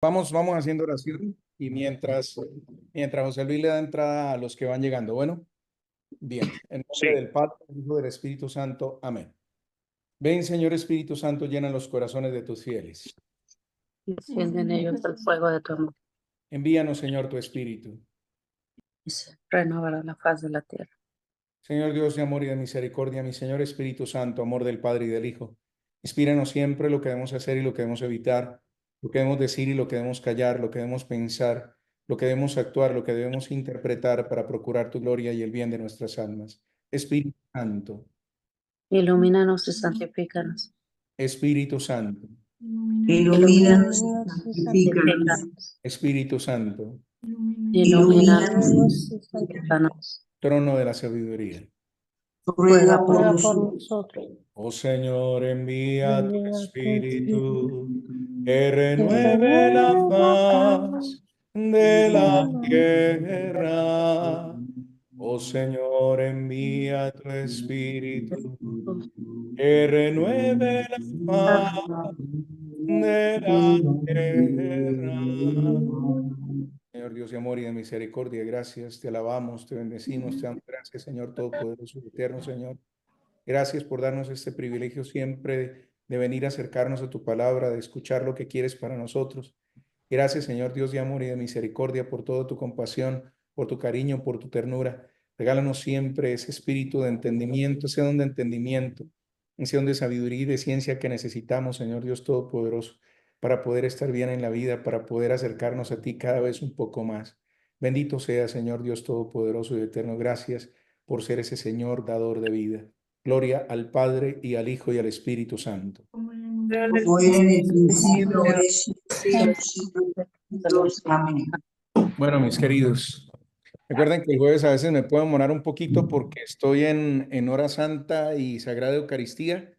Vamos haciendo oración y mientras José Luis le da entrada a los que van llegando. Bueno, bien, en nombre Sí, del Padre, del Hijo y del Espíritu Santo. Amén. Ven, Señor Espíritu Santo, llena los corazones de tus fieles. Enciende en ellos el fuego de tu amor Envíanos, Señor, tu Espíritu. y se renovará la faz de la tierra. Señor Dios de amor y de misericordia, mi Señor Espíritu Santo, amor del Padre y del Hijo, inspíranos siempre lo que debemos hacer y lo que debemos evitar, lo que debemos decir y lo que debemos callar, lo que debemos pensar, lo que debemos actuar, lo que debemos interpretar para procurar tu gloria y el bien de nuestras almas. Espíritu Santo, Ilumínanos y santifícanos. Espíritu Santo, Ilumínanos y Ilumínanos y santifícanos. santifícanos. Espíritu Santo, Ilumínanos y santifícanos. trono de la sabiduría. Ruega por Ruega por nosotros. nosotros. Oh Señor, envía tu Envía tu Espíritu, que que renueve la renueve la faz faz de de la la tierra. Oh Señor, envía tu Espíritu, que renueve la faz de la tierra. Señor Dios de amor y de misericordia, gracias, te alabamos, te bendecimos, te damos gracias, Señor Todopoderoso y Eterno, Señor. Gracias por darnos este privilegio siempre de venir a acercarnos a tu palabra, de escuchar lo que quieres para nosotros. Gracias, Señor Dios de amor y de misericordia, por toda tu compasión, por tu cariño, por tu ternura. Regálanos siempre ese espíritu de entendimiento, ese don de entendimiento, ese don de sabiduría y de ciencia que necesitamos, Señor Dios Todopoderoso, para poder estar bien en la vida, para poder acercarnos a ti cada vez un poco más. Bendito sea, Señor Dios Todopoderoso y Eterno. Gracias por ser ese Señor dador de vida. Gloria al Padre y al Hijo y al Espíritu Santo. Como era en el principio, ahora y siempre, los siglos de los siglos. Amén. Bueno, mis queridos, recuerden que el jueves a veces me puedo demorar un poquito porque estoy en hora santa y sagrada Eucaristía,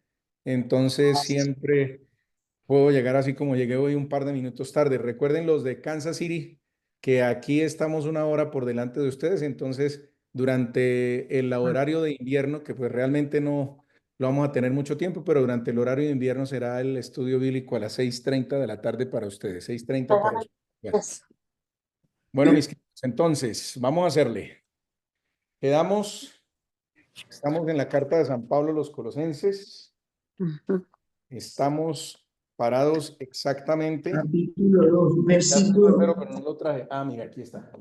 entonces siempre puedo llegar así como llegué hoy un par de minutos tarde. Recuerden los de Kansas City que aquí estamos una hora por delante de ustedes, entonces durante el horario de invierno, que pues realmente no lo vamos a tener mucho tiempo, pero durante el horario de invierno será el estudio bíblico a las 6:30 de la tarde para ustedes, 6:30 para ustedes. Bueno, mis queridos, entonces, vamos a hacerle. Estamos en la carta de San Pablo a los Colosenses. Ujú. Estamos parados exactamente. Capítulo 2, Ya tengo el versículo. pero no lo traje. Ah, mira, aquí está.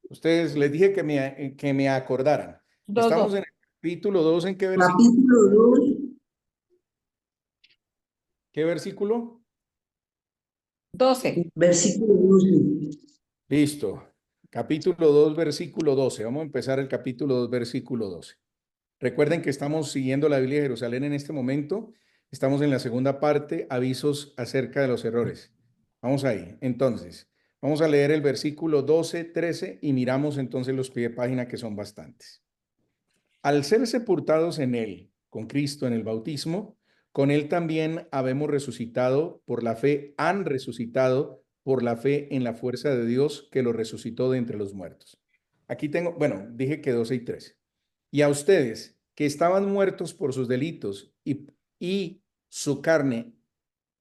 Ustedes les dije que me acordaran. Estamos en el capítulo 2. ¿En qué versículo? Capítulo 2, ¿Qué versículo? 12. versículo 12. Listo. Capítulo 2, versículo 12. Vamos a empezar el capítulo 2, versículo 12. Recuerden que estamos siguiendo la Biblia de Jerusalén en este momento. Estamos en la segunda parte, avisos acerca de los errores. Vamos ahí. Entonces, vamos a leer el versículo 12, 13 y miramos entonces los pies de página que son bastantes. Al ser sepultados en él, con Cristo en el bautismo, con él también habemos resucitado por la fe, han resucitado por la fe en la fuerza de Dios que lo resucitó de entre los muertos. Aquí tengo, bueno, dije que 12 y 13. Y a ustedes que estaban muertos por sus delitos y su carne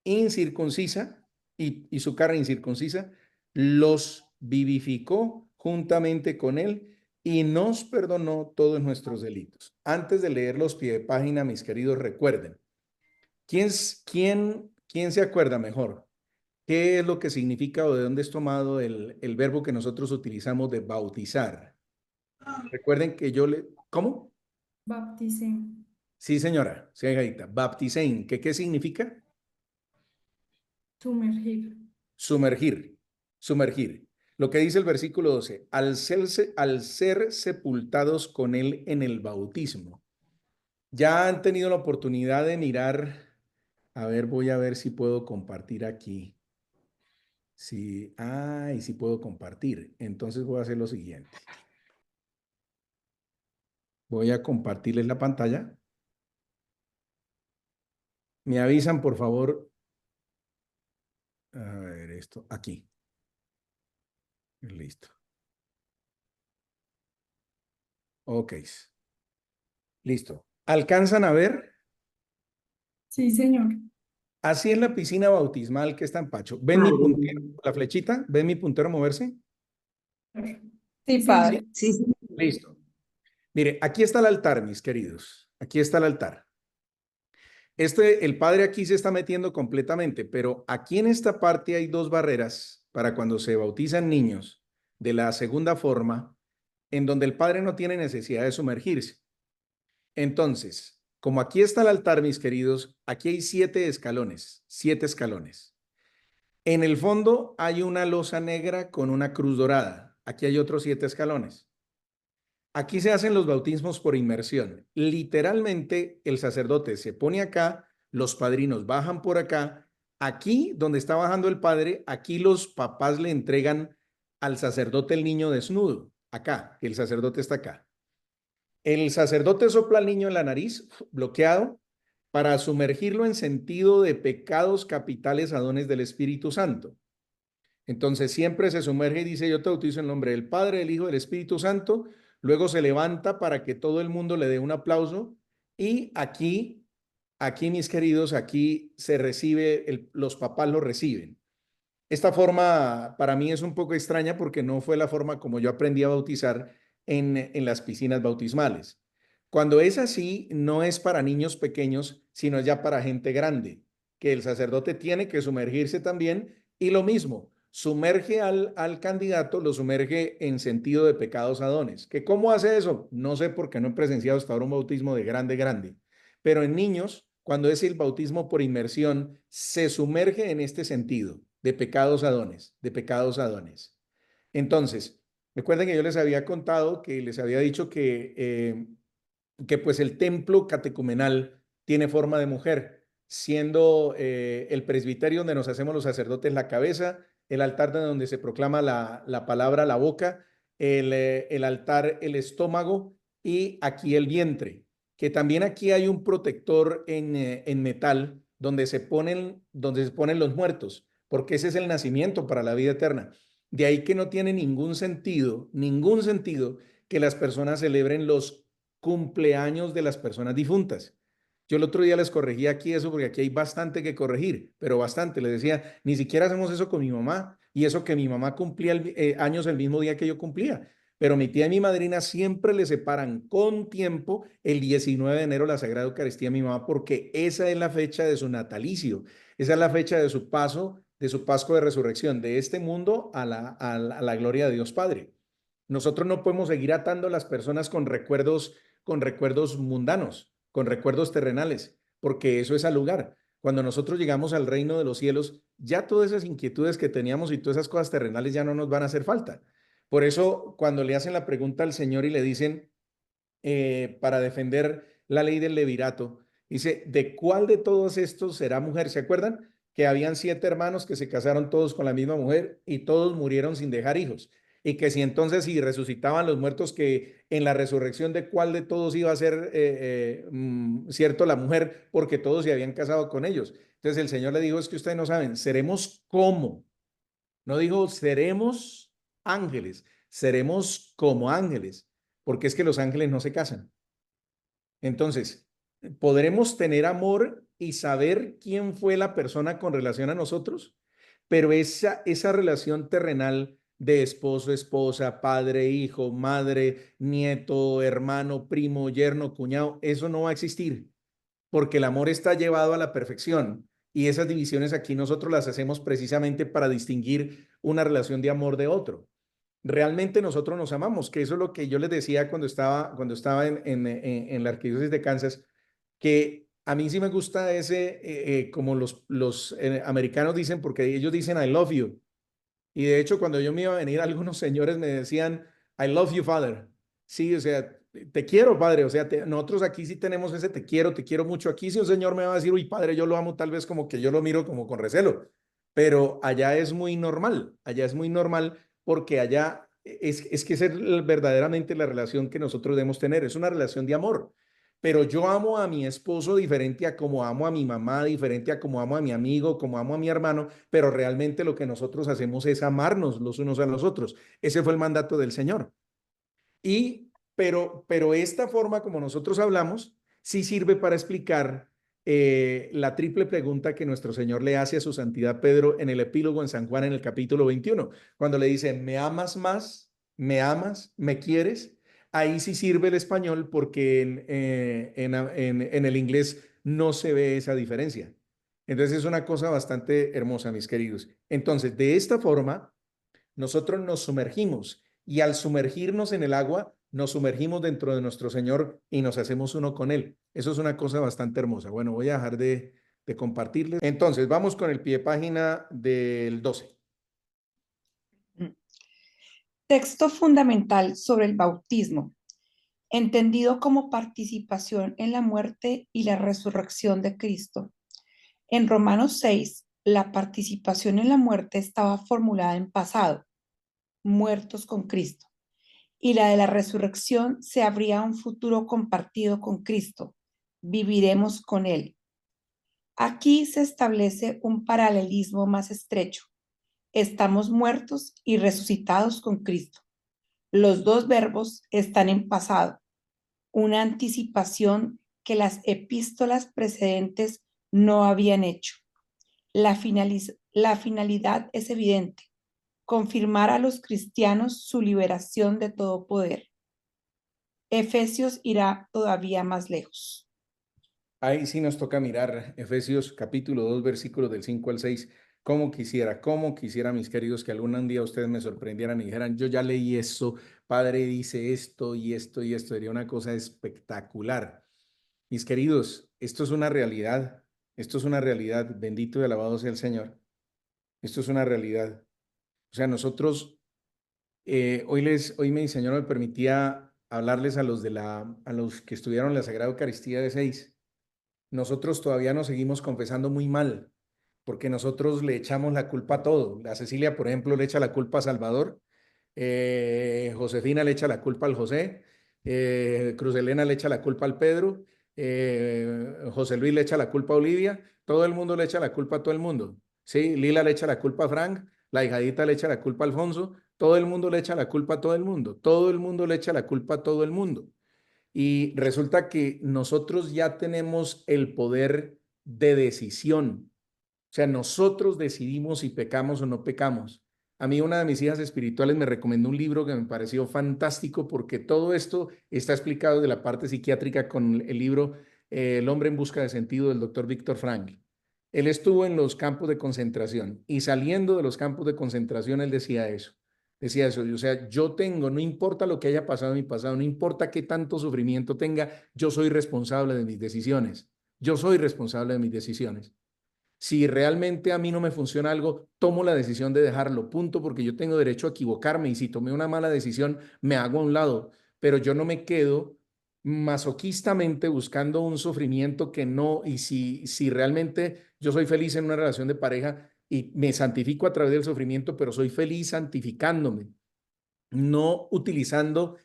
incircuncisa y su carne incircuncisa, los vivificó juntamente con él y nos perdonó todos nuestros delitos. Antes de leer los pie de página, mis queridos, recuerden, ¿quién se acuerda mejor? ¿Qué es lo que significa o de dónde es tomado el verbo que nosotros utilizamos de bautizar? Recuerden que yo le... ¿Cómo? Bapticen. Sí, señora, sí, hijita. Baptisein, ¿qué significa? Sumergir. Sumergir, sumergir. Lo que dice el versículo 12, al ser sepultados con él en el bautismo. Ya han tenido la oportunidad de mirar, a ver, voy a ver si puedo compartir aquí. Sí, y si puedo compartir. Entonces voy a hacer lo siguiente. Voy a compartirles la pantalla. Me avisan, por favor. A ver, esto, aquí. Listo. Ok. Listo. ¿Alcanzan a ver? Sí, señor. Así es la piscina bautismal que está en Pacho. ¿Ven mi puntero, la flechita? ¿Ven mi puntero moverse? Sí, padre. Sí, sí. Listo. Mire, aquí está el altar, mis queridos. Aquí está el altar. El padre aquí se está metiendo completamente, pero aquí en esta parte hay dos barreras para cuando se bautizan niños de la segunda forma, en donde el padre no tiene necesidad de sumergirse. Entonces, como aquí está el altar, mis queridos, aquí hay 7 escalones, 7 escalones. En el fondo hay una losa negra con una cruz dorada. Aquí hay otros 7 escalones. Aquí se hacen los bautismos por inmersión. Literalmente, el sacerdote se pone acá, los padrinos bajan por acá. Aquí, donde está bajando el padre, aquí los papás le entregan al sacerdote el niño desnudo. Acá, el sacerdote está acá. El sacerdote sopla al niño en la nariz, bloqueado, para sumergirlo en sentido de pecados capitales a dones del Espíritu Santo. Entonces siempre se sumerge y dice, yo te bautizo en nombre del Padre, del Hijo, del Espíritu Santo. Luego se levanta para que todo el mundo le dé un aplauso. Y aquí mis queridos, aquí se recibe, los papás lo reciben. Esta forma para mí es un poco extraña porque no fue la forma como yo aprendí a bautizar en las piscinas bautismales. Cuando es así, no es para niños pequeños, sino ya para gente grande, que el sacerdote tiene que sumergirse también y lo mismo, sumerge al candidato, lo sumerge en sentido de pecados a dones. ¿Que cómo hace eso? No sé porque no he presenciado hasta ahora un bautismo de grande, pero en niños, cuando es el bautismo por inmersión, se sumerge en este sentido de pecados a dones, de pecados a dones. Entonces, recuerden que yo les había contado que les había dicho que pues el templo catecumenal tiene forma de mujer, siendo el presbiterio donde nos hacemos los sacerdotes la cabeza, el altar donde se proclama la palabra la boca, el altar el estómago y aquí el vientre, que también aquí hay un protector en metal donde se ponen los muertos, porque ese es el nacimiento para la vida eterna. De ahí que no tiene ningún sentido que las personas celebren los cumpleaños de las personas difuntas. Yo el otro día les corregí aquí eso porque aquí hay bastante que corregir, pero bastante. Les decía, ni siquiera hacemos eso con mi mamá y eso que mi mamá cumplía años el mismo día que yo cumplía. Pero mi tía y mi madrina siempre le separan con tiempo el 19 de enero la Sagrada Eucaristía a mi mamá porque esa es la fecha de su natalicio, esa es la fecha de su paso, de su Pascua de Resurrección, de este mundo a la gloria de Dios Padre. Nosotros no podemos seguir atando a las personas con recuerdos mundanos, con recuerdos terrenales, porque eso es al lugar. Cuando nosotros llegamos al reino de los cielos, ya todas esas inquietudes que teníamos y todas esas cosas terrenales ya no nos van a hacer falta. Por eso, cuando le hacen la pregunta al Señor y le dicen, para defender la ley del levirato, dice, ¿de cuál de todos estos será mujer? ¿Se acuerdan? Que habían 7 hermanos que se casaron todos con la misma mujer y todos murieron sin dejar hijos. Y que si entonces si resucitaban los muertos, que en la resurrección de cuál de todos iba a ser cierto la mujer, porque todos se habían casado con ellos. Entonces el Señor le dijo, es que ustedes no saben, seremos como, no dijo seremos ángeles, seremos como ángeles, porque es que los ángeles no se casan. Entonces, podremos tener amor y saber quién fue la persona con relación a nosotros, pero esa relación terrenal de esposo, esposa, padre, hijo, madre, nieto, hermano, primo, yerno, cuñado, eso no va a existir, porque el amor está llevado a la perfección y esas divisiones aquí nosotros las hacemos precisamente para distinguir una relación de amor de otro. Realmente nosotros nos amamos, que eso es lo que yo les decía cuando estaba en la arquidiócesis de Kansas, que a mí sí me gusta como los americanos dicen, porque ellos dicen I love you. Y de hecho, cuando yo me iba a venir, algunos señores me decían I love you, father. Sí, o sea, te quiero, padre. O sea, nosotros aquí sí tenemos ese te quiero mucho. Aquí si un señor me va a decir, uy, padre, yo lo amo, tal vez como que yo lo miro como con recelo. Pero allá es muy normal porque allá es que es verdaderamente la relación que nosotros debemos tener. Es una relación de amor. Pero yo amo a mi esposo diferente a como amo a mi mamá, diferente a como amo a mi amigo, como amo a mi hermano, pero realmente lo que nosotros hacemos es amarnos los unos a los otros. Ese fue el mandato del Señor. Pero esta forma como nosotros hablamos sí sirve para explicar la triple pregunta que nuestro Señor le hace a su santidad Pedro en el epílogo en San Juan en el capítulo 21, cuando le dice, ¿me amas más? ¿Me amas? ¿Me quieres? Ahí sí sirve el español porque en el inglés no se ve esa diferencia. Entonces es una cosa bastante hermosa, mis queridos. Entonces, de esta forma, nosotros nos sumergimos y al sumergirnos en el agua, nos sumergimos dentro de nuestro Señor y nos hacemos uno con Él. Eso es una cosa bastante hermosa. Bueno, voy a dejar de compartirles. Entonces, vamos con el pie de página del 12. Texto fundamental sobre el bautismo, entendido como participación en la muerte y la resurrección de Cristo. En Romanos 6, la participación en la muerte estaba formulada en pasado, muertos con Cristo, y la de la resurrección se abría un futuro compartido con Cristo, viviremos con Él. Aquí se establece un paralelismo más estrecho. Estamos muertos y resucitados con Cristo. Los dos verbos están en pasado, una anticipación que las epístolas precedentes no habían hecho. La finalidad es evidente, confirmar a los cristianos su liberación de todo poder. Efesios irá todavía más lejos. Ahí sí nos toca mirar Efesios capítulo 2, versículos del 5 al 6. Cómo quisiera, mis queridos, que algún día ustedes me sorprendieran y dijeran, yo ya leí eso, Padre dice esto y esto y esto. Sería una cosa espectacular. Mis queridos, esto es una realidad. Esto es una realidad. Bendito y alabado sea el Señor. Esto es una realidad. O sea, nosotros, hoy mi Señor me permitía hablarles a los que estudiaron la Sagrada Eucaristía de 6. Nosotros todavía nos seguimos confesando muy mal, porque nosotros le echamos la culpa a todo. La Cecilia, por ejemplo, le echa la culpa a Salvador, Josefina le echa la culpa al José, Cruz Elena le echa la culpa al Pedro, José Luis le echa la culpa a Olivia, todo el mundo le echa la culpa a todo el mundo. Sí, Lila le echa la culpa a Frank, la hijadita le echa la culpa a Alfonso, todo el mundo le echa la culpa a todo el mundo, todo el mundo le echa la culpa a todo el mundo. Y resulta que nosotros ya tenemos el poder de decisión. O sea, nosotros decidimos si pecamos o no pecamos. A mí una de mis hijas espirituales me recomendó un libro que me pareció fantástico porque todo esto está explicado de la parte psiquiátrica con el libro El hombre en busca de sentido del doctor Víctor Frankl. Él estuvo en los campos de concentración y saliendo de los campos de concentración él decía eso. Decía eso, o sea, yo tengo, no importa lo que haya pasado en mi pasado, no importa qué tanto sufrimiento tenga, yo soy responsable de mis decisiones. Yo soy responsable de mis decisiones. Si realmente a mí no me funciona algo, tomo la decisión de dejarlo, punto, porque yo tengo derecho a equivocarme y si tomé una mala decisión, me hago a un lado, pero yo no me quedo masoquistamente buscando un sufrimiento que no, y si realmente yo soy feliz en una relación de pareja y me santifico a través del sufrimiento, pero soy feliz santificándome, no utilizando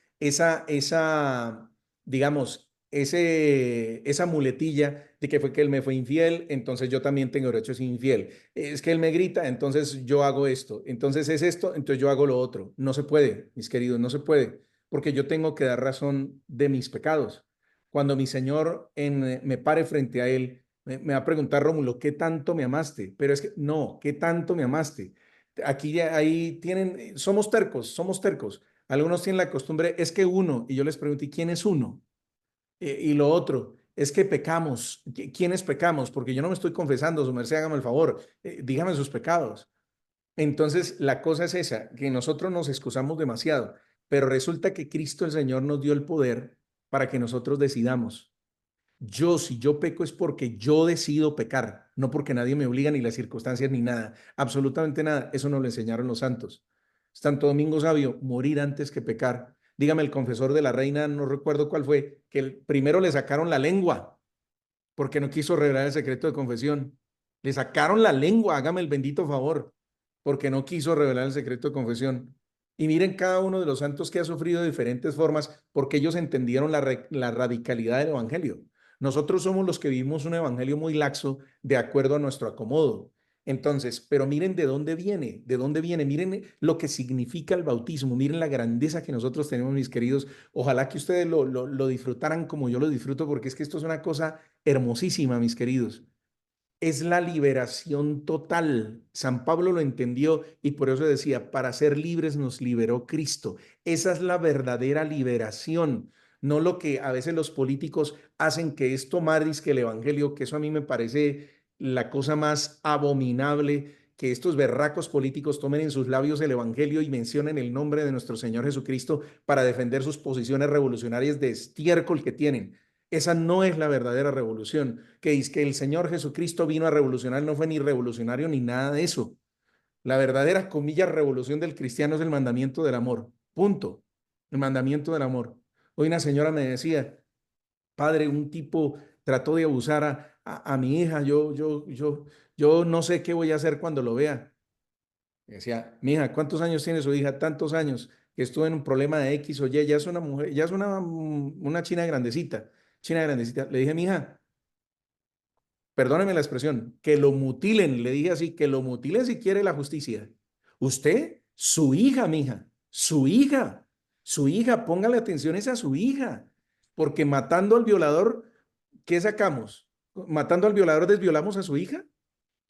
digamos, esa muletilla de que fue que él me fue infiel, entonces yo también tengo derecho a ser infiel. Es que él me grita, entonces yo hago esto. Entonces es esto, entonces yo hago lo otro. No se puede, mis queridos, no se puede, porque yo tengo que dar razón de mis pecados. Cuando mi Señor me pare frente a él, me va a preguntar, Rómulo, ¿qué tanto me amaste? Pero es que no, ¿qué tanto me amaste? Aquí ahí tienen, somos tercos, somos tercos. Algunos tienen la costumbre, es que uno, y yo les pregunto, ¿y quién es uno? Y lo otro, es que pecamos. ¿Quiénes pecamos? Porque yo no me estoy confesando, su merced, hágame el favor, dígame sus pecados. Entonces, la cosa es esa, que nosotros nos excusamos demasiado, pero resulta que Cristo el Señor nos dio el poder para que nosotros decidamos. Si yo peco es porque yo decido pecar, no porque nadie me obliga, ni las circunstancias, ni nada, absolutamente nada. Eso nos lo enseñaron los santos. Santo Domingo Sabio, morir antes que pecar. Dígame, el confesor de la reina, no recuerdo cuál fue, que primero le sacaron la lengua porque no quiso revelar el secreto de confesión. Le sacaron la lengua, hágame el bendito favor, porque no quiso revelar el secreto de confesión. Y miren cada uno de los santos que ha sufrido de diferentes formas porque ellos entendieron la radicalidad del evangelio. Nosotros somos los que vivimos un evangelio muy laxo de acuerdo a nuestro acomodo. Entonces, pero miren de dónde viene, miren lo que significa el bautismo, miren la grandeza que nosotros tenemos, mis queridos. Ojalá que ustedes lo disfrutaran como yo lo disfruto, porque es que esto es una cosa hermosísima, mis queridos. Es la liberación total. San Pablo lo entendió y por eso decía, para ser libres nos liberó Cristo. Esa es la verdadera liberación, no lo que a veces los políticos hacen, que es tomar dizque el evangelio, que eso a mí me parece la cosa más abominable, que estos berracos políticos tomen en sus labios el evangelio y mencionen el nombre de nuestro Señor Jesucristo para defender sus posiciones revolucionarias de estiércol que tienen. Esa no es la verdadera revolución. Que es que el Señor Jesucristo vino a revolucionar, no fue ni revolucionario ni nada de eso. La verdadera, comillas, revolución del cristiano es el mandamiento del amor. Punto. El mandamiento del amor. Hoy una señora me decía, padre, un tipo trató de abusar a mi hija. Yo no sé qué voy a hacer cuando lo vea. Me decía, mi hija, ¿cuántos años tiene su hija? Tantos años, que estuvo en un problema de X o Y, ya es una mujer, ya es una china grandecita, china grandecita. Le dije, mi hija, perdóneme la expresión, que lo mutilen, le dije así, que lo mutilen si quiere la justicia. Usted, su hija, mija, su hija, póngale atención a su hija, porque matando al violador, ¿qué sacamos? Matando al violador, ¿desviolamos a su hija?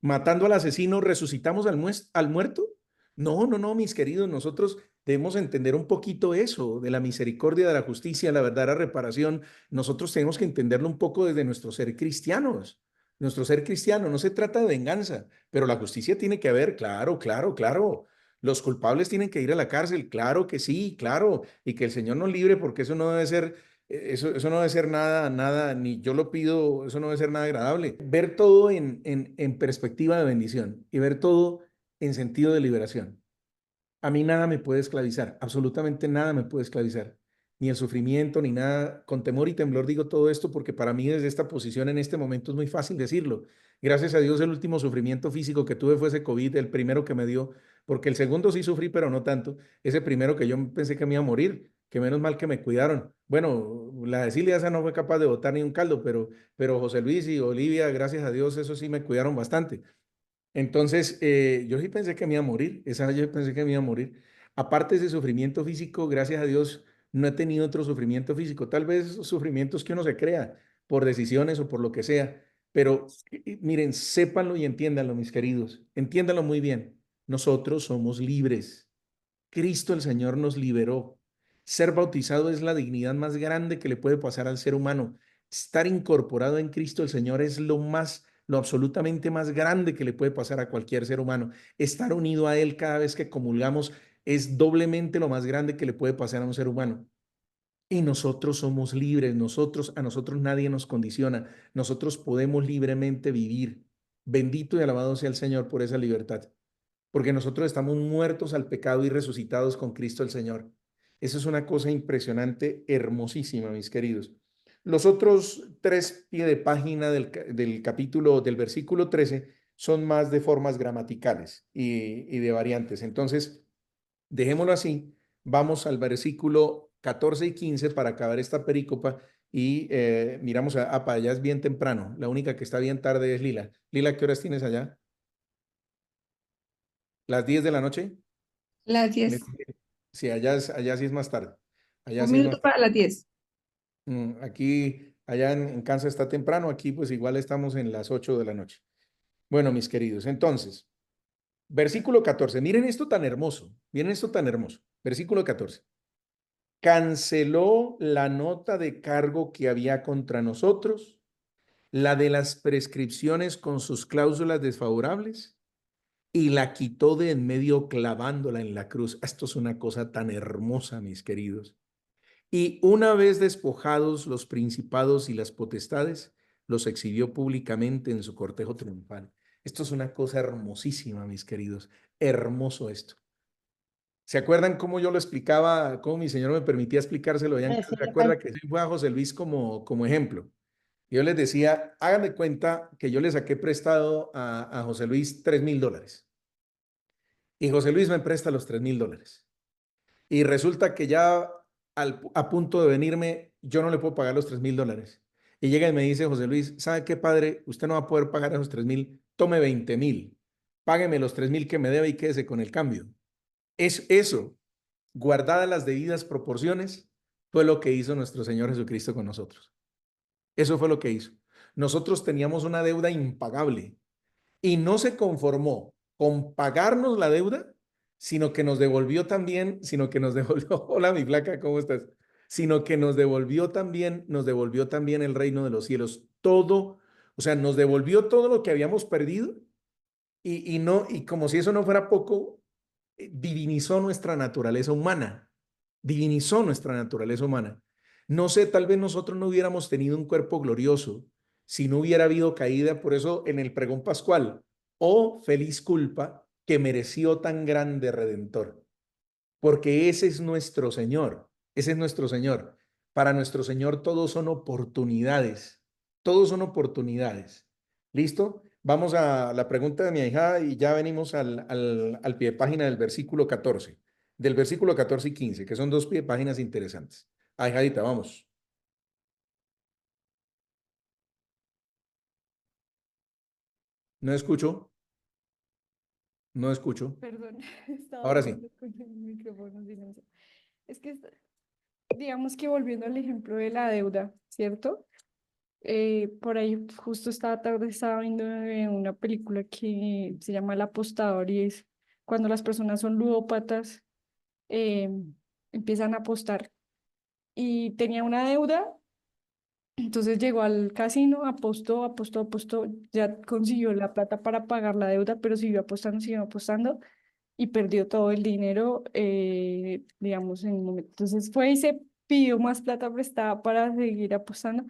Matando al asesino, ¿resucitamos al muerto? No, no, no, mis queridos, nosotros debemos entender un poquito eso, de la misericordia, de la justicia, la verdadera reparación. Nosotros tenemos que entenderlo un poco desde nuestro ser cristianos. Nuestro ser cristiano no se trata de venganza, pero la justicia tiene que haber, claro, claro, claro. Los culpables tienen que ir a la cárcel, claro que sí, claro, y que el Señor nos libre porque eso no debe ser eso no debe ser nada, nada, ni yo lo pido, eso no debe ser nada agradable. Ver todo en perspectiva de bendición y ver todo en sentido de liberación. A mí nada me puede esclavizar, absolutamente nada me puede esclavizar, ni el sufrimiento, ni nada. Con temor y temblor digo todo esto porque para mí desde esta posición en este momento es muy fácil decirlo. Gracias a Dios el último sufrimiento físico que tuve fue ese COVID, el primero que me dio, porque el segundo sí sufrí, pero no tanto. Ese primero que yo pensé que me iba a morir, que menos mal que me cuidaron. Bueno, la Cecilia esa no fue capaz de botar ni un caldo, pero José Luis y Olivia, gracias a Dios, eso sí me cuidaron bastante. Entonces, yo sí pensé que me iba a morir, esa vez yo pensé que me iba a morir. Aparte de ese sufrimiento físico, gracias a Dios, no he tenido otro sufrimiento físico. Tal vez esos sufrimientos que uno se crea por decisiones o por lo que sea. Pero miren, sépanlo y entiéndanlo, mis queridos. Entiéndanlo muy bien. Nosotros somos libres. Cristo el Señor nos liberó. Ser bautizado es la dignidad más grande que le puede pasar al ser humano. Estar incorporado en Cristo el Señor es lo absolutamente más grande que le puede pasar a cualquier ser humano. Estar unido a Él cada vez que comulgamos es doblemente lo más grande que le puede pasar a un ser humano. Y nosotros somos libres, a nosotros nadie nos condiciona, nosotros podemos libremente vivir. Bendito y alabado sea el Señor por esa libertad, porque nosotros estamos muertos al pecado y resucitados con Cristo el Señor. Eso es una cosa impresionante, hermosísima, mis queridos. Los otros tres pie de página del capítulo, del versículo 13, son más de formas gramaticales y de variantes. Entonces, dejémoslo así. Vamos al versículo 14 y 15 para acabar esta perícopa y miramos para allá es bien temprano. La única que está bien tarde es Lila. Lila, ¿qué horas tienes allá? ¿Las 10 de la noche? Las 10. Sí, allá sí es más tarde. Allá Un sí es minuto más tarde. para las 10. Aquí, allá en Kansas está temprano, aquí pues igual estamos en las 8 de la noche. Bueno, mis queridos, entonces, versículo 14. Miren esto tan hermoso, miren esto tan hermoso. Versículo 14. Canceló la nota de cargo que había contra nosotros, la de las prescripciones con sus cláusulas desfavorables, y la quitó de en medio clavándola en la cruz. Esto es una cosa tan hermosa, mis queridos. Y una vez despojados los principados y las potestades, los exhibió públicamente en su cortejo triunfal. Esto es una cosa hermosísima, mis queridos. Hermoso esto. ¿Se acuerdan cómo yo lo explicaba, cómo mi señor me permitía explicárselo? ¿Se acuerda que fue a José Luis como ejemplo? Yo les decía, hagan de cuenta que yo le saqué prestado a José Luis $3,000. Y José Luis me presta los $3,000. Y resulta que ya a punto de venirme, yo no le puedo pagar los $3,000. Y llega y me dice José Luis, ¿sabe qué, padre? Usted no va a poder pagar esos 3,000, tome 20,000, págueme los 3,000 que me debe y quédese con el cambio. Es eso, guardadas las debidas proporciones, fue lo que hizo nuestro Señor Jesucristo con nosotros. Eso fue lo que hizo. nosotros teníamos una deuda impagable y no se conformó con pagarnos la deuda, sino que nos devolvió también, hola mi flaca, ¿cómo estás? Sino que nos devolvió también el reino de los cielos, todo, o sea, nos devolvió todo lo que habíamos perdido y como si eso no fuera poco, divinizó nuestra naturaleza humana, divinizó nuestra naturaleza humana. No sé, tal vez nosotros no hubiéramos tenido un cuerpo glorioso si no hubiera habido caída, por eso en el pregón pascual, oh feliz culpa que mereció tan grande Redentor, porque ese es nuestro Señor, ese es nuestro Señor. Para nuestro Señor todos son oportunidades, todos son oportunidades. ¿Listo? Vamos a la pregunta de mi hija y ya venimos al pie de página del versículo 14 y 15, que son dos pie de páginas interesantes. Ahijadita, vamos. No escucho, no escucho. Perdón, estaba Ahora sí. hablando con el micrófono silenciado. Es que, digamos que volviendo al ejemplo de la deuda, ¿cierto? Por ahí justo esta tarde estaba viendo una película que se llama El Apostador y es cuando las personas son ludópatas, eh, empiezan a apostar y tenía una deuda, entonces llegó al casino, apostó, ya consiguió la plata para pagar la deuda, pero siguió apostando y perdió todo el dinero, digamos, en un momento. Entonces fue y se pidió más plata prestada para seguir apostando.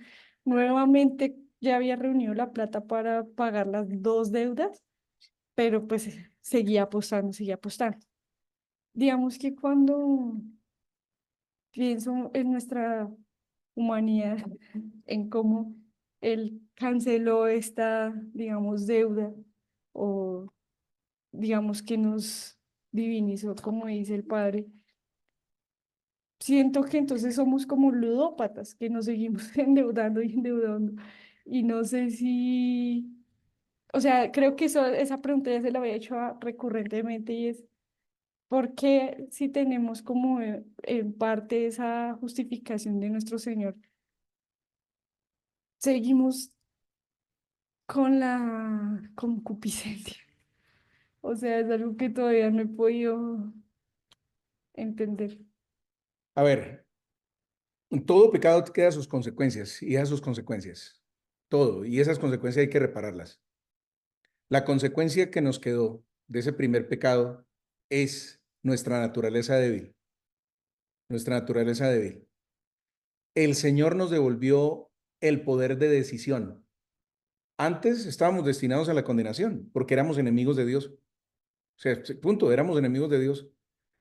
Nuevamente ya había reunido la plata para pagar las dos deudas, pero pues seguía apostando, seguía apostando. Digamos que cuando pienso en nuestra humanidad, en cómo él canceló esta, digamos, deuda o digamos que nos divinizó, como dice el padre. Siento que entonces somos como ludópatas, que nos seguimos endeudando y endeudando. Y no sé si, o sea, creo que esa pregunta ya se la había hecho recurrentemente y es, ¿por qué si tenemos como en parte esa justificación de nuestro Señor, seguimos con la concupiscencia? O sea, es algo que todavía no he podido entender. A ver, todo pecado queda sus consecuencias y a sus consecuencias. Todo. Y esas consecuencias hay que repararlas. La consecuencia que nos quedó de ese primer pecado es nuestra naturaleza débil. Nuestra naturaleza débil. El Señor nos devolvió el poder de decisión. Antes estábamos destinados a la condenación porque éramos enemigos de Dios. O sea, punto, éramos enemigos de Dios.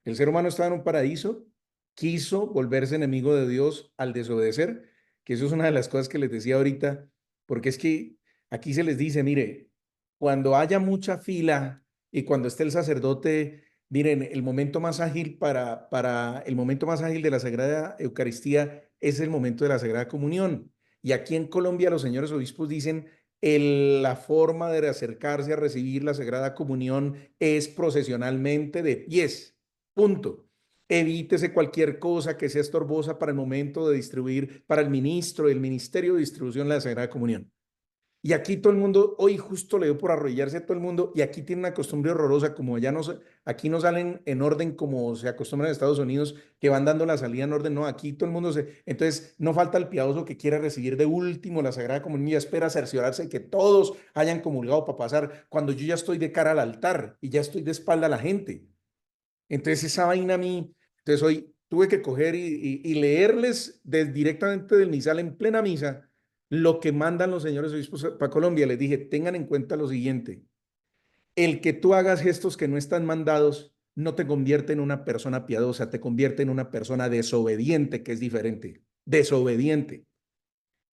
El ser humano estaba en un paraíso, quiso volverse enemigo de Dios al desobedecer, que eso es una de las cosas que les decía ahorita, porque es que aquí se les dice, mire, cuando haya mucha fila y cuando esté el sacerdote, miren, el momento más ágil para el momento más ágil de la Sagrada Eucaristía es el momento de la Sagrada Comunión. Y aquí en Colombia los señores obispos dicen la forma de acercarse a recibir la Sagrada Comunión es procesionalmente de pies. Punto. Evítese cualquier cosa que sea estorbosa para el momento de distribuir para el ministerio de distribución de la Sagrada Comunión. Y aquí todo el mundo, hoy justo le dio por arrodillarse a todo el mundo y aquí tiene una costumbre horrorosa, como ya no, aquí no salen en orden como se acostumbra en Estados Unidos, que van dando la salida en orden, no, aquí todo el mundo entonces no falta el piadoso que quiera recibir de último la Sagrada Comunión y espera cerciorarse de que todos hayan comulgado para pasar, cuando yo ya estoy de cara al altar y ya estoy de espalda a la gente. Entonces esa vaina a mí, entonces hoy tuve que coger y leerles directamente del misal en plena misa lo que mandan los señores obispos para Colombia. Les dije, tengan en cuenta lo siguiente, el que tú hagas gestos que no están mandados no te convierte en una persona piadosa, te convierte en una persona desobediente, que es diferente, desobediente.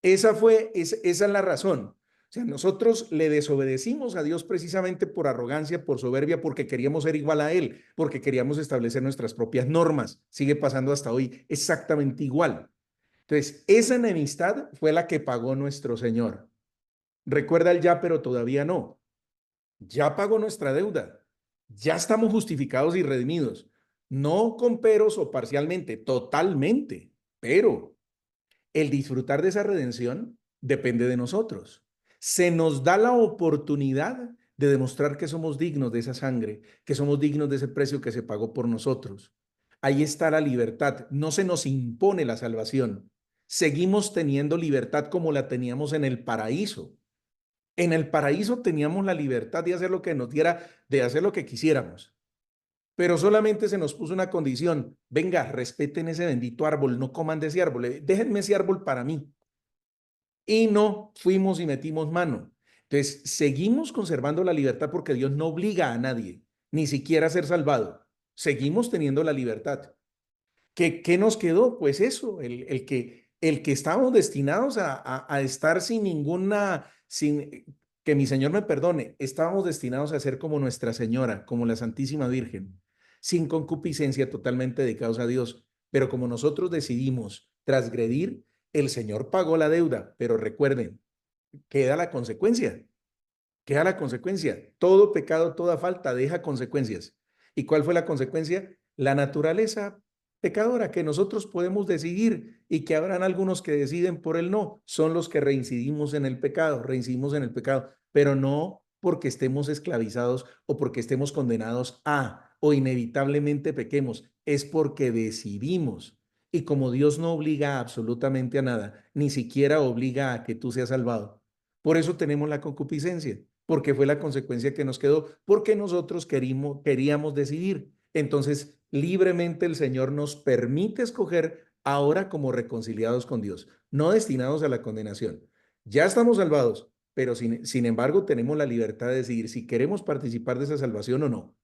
Esa es la razón. O sea, nosotros le desobedecimos a Dios precisamente por arrogancia, por soberbia, porque queríamos ser igual a Él, porque queríamos establecer nuestras propias normas. Sigue pasando hasta hoy exactamente igual. Entonces, esa enemistad fue la que pagó nuestro Señor. Recuerda el ya, pero todavía no. Ya pagó nuestra deuda. Ya estamos justificados y redimidos. No con peros o parcialmente, totalmente. Pero el disfrutar de esa redención Depende de nosotros. Se nos da la oportunidad de demostrar que somos dignos de esa sangre, que somos dignos de ese precio que se pagó por nosotros. Ahí está la libertad. No se nos impone la salvación. Seguimos teniendo libertad como la teníamos en el paraíso. En el paraíso teníamos la libertad de hacer lo que nos diera, de hacer lo que quisiéramos. Pero solamente se nos puso una condición. Venga, respeten ese bendito árbol, no coman de ese árbol. Déjenme ese árbol para mí. Y no fuimos y metimos mano. Entonces, seguimos conservando la libertad porque Dios no obliga a nadie, ni siquiera a ser salvado. Seguimos teniendo la libertad. ¿Qué nos quedó? Pues eso, el que estábamos destinados a estar sin ninguna, sin, que mi Señor me perdone, estábamos destinados a ser como Nuestra Señora, como la Santísima Virgen, sin concupiscencia, totalmente dedicados a Dios. Pero como nosotros decidimos transgredir, el Señor pagó la deuda, pero recuerden, queda la consecuencia, queda la consecuencia. Todo pecado, toda falta deja consecuencias. ¿Y cuál fue la consecuencia? La naturaleza pecadora que nosotros podemos decidir y que habrán algunos que deciden por el no, son los que reincidimos en el pecado, pero no porque estemos esclavizados o porque estemos condenados a o inevitablemente pequemos, es porque decidimos. Y como Dios no obliga absolutamente a nada, ni siquiera obliga a que tú seas salvado. Por eso tenemos la concupiscencia, porque fue la consecuencia que nos quedó, porque nosotros queríamos decidir. Entonces, libremente el Señor nos permite escoger ahora como reconciliados con Dios, no destinados a la condenación. Ya estamos salvados, pero sin embargo tenemos la libertad de decidir si queremos participar de esa salvación o no.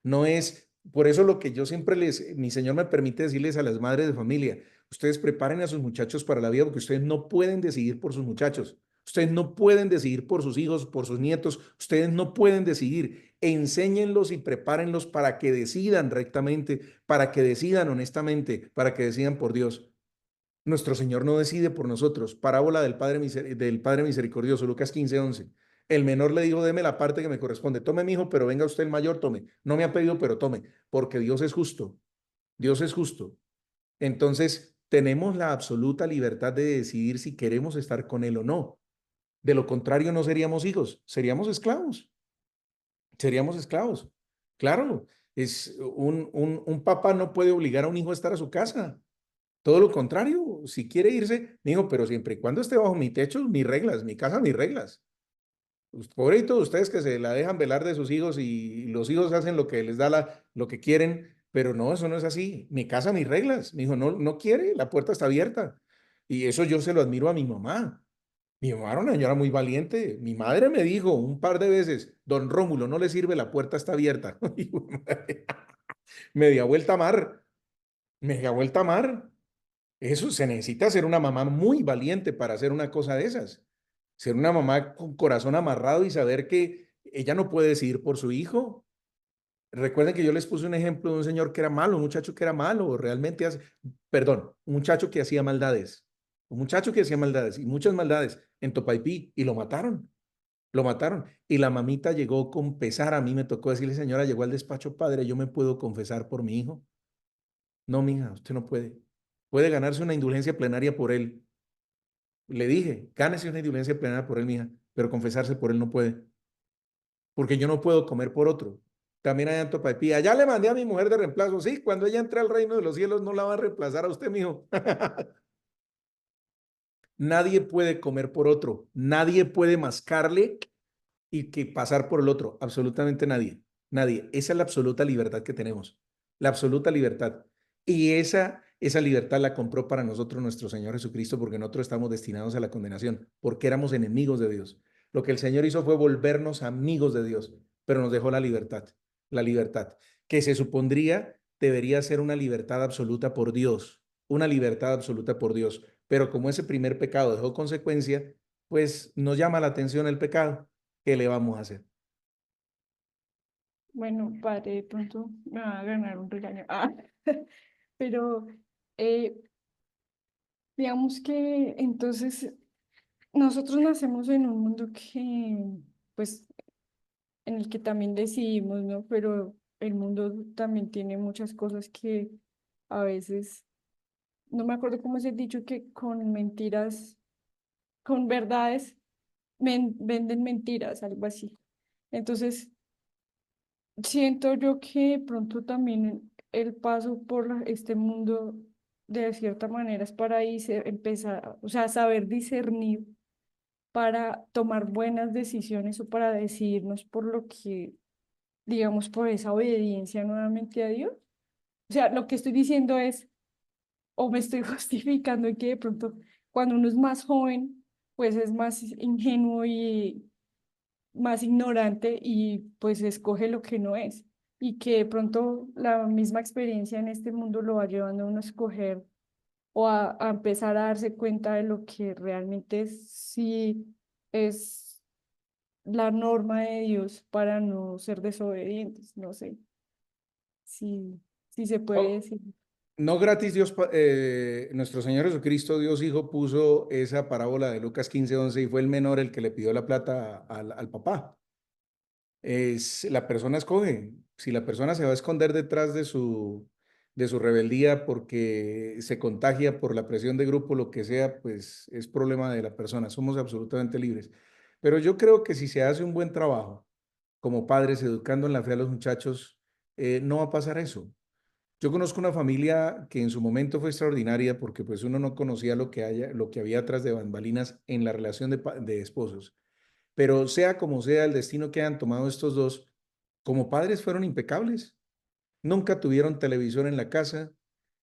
No es, por eso lo que yo siempre mi Señor me permite decirles a las madres de familia, ustedes preparen a sus muchachos para la vida porque ustedes no pueden decidir por sus muchachos. Ustedes no pueden decidir por sus hijos, por sus nietos. Ustedes no pueden decidir. Enséñenlos y prepárenlos para que decidan rectamente, para que decidan honestamente, para que decidan por Dios. Nuestro Señor no decide por nosotros. Parábola del Padre Misericordioso, Lucas 15:11. El menor le dijo, deme la parte que me corresponde. Tome, mi hijo, pero venga usted el mayor, tome. No me ha pedido, pero tome, porque Dios es justo. Dios es justo. Entonces, tenemos la absoluta libertad de decidir si queremos estar con Él o no. De lo contrario, no seríamos hijos, seríamos esclavos. Seríamos esclavos. Claro, un papá no puede obligar a un hijo a estar a su casa. Todo lo contrario, si quiere irse, digo, pero siempre y cuando esté bajo mi techo, mis reglas, mi casa, mis reglas. Pobrecitos ustedes que se la dejan velar de sus hijos y los hijos hacen lo que les da lo que quieren, pero no, eso no es así. Mi casa, mis reglas. Mi hijo no quiere, la puerta está abierta. Y eso yo se lo admiro a mi mamá. Mi mamá era una señora muy valiente. Mi madre me dijo un par de veces, don Rómulo, no le sirve, la puerta está abierta. Media vuelta a mar, media vuelta a mar. Eso se necesita ser una mamá muy valiente para hacer una cosa de esas. Ser una mamá con corazón amarrado y saber que ella no puede decidir por su hijo. Recuerden que yo les puse un ejemplo de un señor que era malo, un muchacho que era malo, realmente perdón, un muchacho que hacía maldades. Un muchacho que hacía maldades y muchas maldades en Topaipí y lo mataron. Lo mataron. Y la mamita llegó con pesar. A mí me tocó decirle, señora, llegó al despacho, padre, yo me puedo confesar por mi hijo. No, mija, usted no puede. Puede ganarse una indulgencia plenaria por él. Le dije, gánese una indulgencia plenaria por él, mija, pero confesarse por él no puede, porque yo no puedo comer por otro. También allá en Topaipí, allá le mandé a mi mujer de reemplazo. Sí, cuando ella entre al reino de los cielos no la va a reemplazar a usted, mijo. Nadie puede comer por otro, nadie puede mascarle y que pasar por el otro, absolutamente nadie, nadie. Esa es la absoluta libertad que tenemos, la absoluta libertad. Y esa libertad la compró para nosotros nuestro Señor Jesucristo porque nosotros estamos destinados a la condenación, porque éramos enemigos de Dios. Lo que el Señor hizo fue volvernos amigos de Dios, pero nos dejó la libertad, que se supondría debería ser una libertad absoluta por Dios, una libertad absoluta por Dios. Pero como ese primer pecado dejó consecuencia, pues nos llama la atención el pecado. ¿Qué le vamos a hacer? Bueno, padre, de pronto me va a ganar un regaño. Pero eh, digamos que entonces nosotros nacemos en un mundo que, pues, en el que también decidimos, ¿no? Pero el mundo también tiene muchas cosas que a veces, no me acuerdo cómo es el dicho, que con mentiras con verdades venden mentiras, algo así. Entonces, siento yo que de pronto también el paso por este mundo de cierta manera es para ahí empezar, o sea, saber discernir para tomar buenas decisiones o para decidirnos por lo que, digamos, por esa obediencia nuevamente a Dios. O sea, lo que estoy diciendo es, o me estoy justificando en que de pronto cuando uno es más joven, pues es más ingenuo y más ignorante y pues escoge lo que no es. Y que de pronto la misma experiencia en este mundo lo va llevando a uno a escoger o a empezar a darse cuenta de lo que realmente sí es la norma de Dios para no ser desobedientes. No sé si se puede No, decir. no gratis Dios, nuestro Señor Jesucristo, Dios Hijo, puso esa parábola de Lucas 15:11 y fue el menor el que le pidió la plata al papá. La persona escoge. Si la persona se va a esconder detrás de su rebeldía porque se contagia por la presión de grupo, lo que sea, pues es problema de la persona. Somos absolutamente libres. Pero yo creo que si se hace un buen trabajo como padres educando en la fe a los muchachos, no va a pasar eso. Yo conozco una familia que en su momento fue extraordinaria porque pues uno no conocía lo que había atrás de bambalinas en la relación de esposos. Pero sea como sea el destino que han tomado estos dos, como padres fueron impecables. Nunca tuvieron televisor en la casa.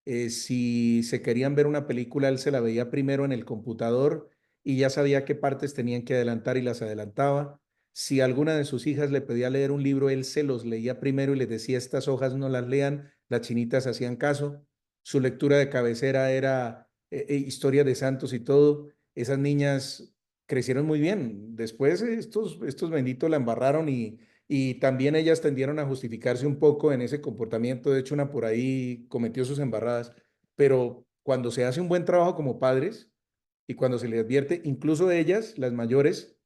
Si se querían ver una película, él se la veía primero en el computador y ya sabía qué partes tenían que adelantar y las adelantaba. Si alguna de sus hijas le pedía leer un libro, él se los leía primero y les decía, estas hojas no las lean. Las chinitas hacían caso. Su lectura de cabecera era historia de santos y todo. Esas niñas crecieron muy bien. Después estos benditos la embarraron y también ellas tendieron a justificarse un poco en ese comportamiento. De hecho, una por ahí cometió sus embarradas. Pero cuando se hace un buen trabajo como padres y cuando se les advierte, incluso ellas, las mayores,